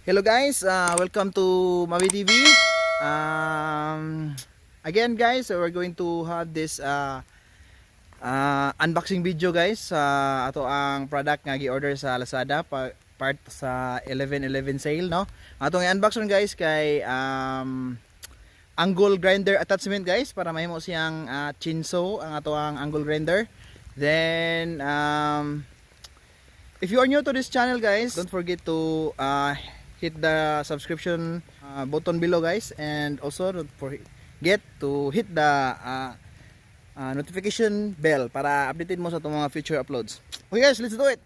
Hello guys, welcome to Mavi TV. Again guys, we're going to have this unboxing video guys sa ato ang product nga gi-order sa Lazada part sa 11/11 sale, no. Ato nga unbox ron guys kay angle grinder attachment guys para mahimo siyang chinsaw ang ato ang angle grinder. Then if you are new to this channel guys, don't forget to hit the subscription button below guys, and also don't forget to hit the notification bell para updated mo sa itong mga future uploads. Okay guys, let's do it!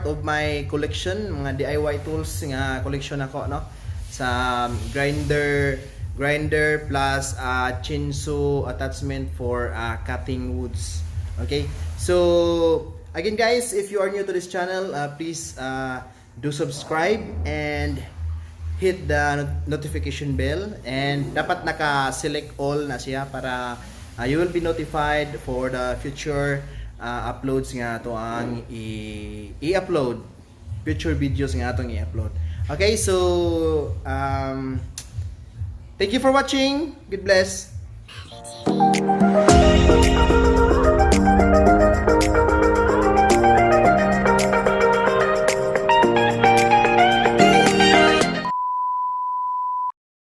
part of my collection, mga DIY tools nga collection ako, no? Sa grinder plus chainsaw attachment for cutting woods. Okay? So, again guys, if you are new to this channel, please do subscribe and hit the notification bell, and dapat naka-select all na siya para you will be notified for the future uploads nga to ang i-upload, future videos nga atong i-upload. Okay, so thank you for watching. God bless.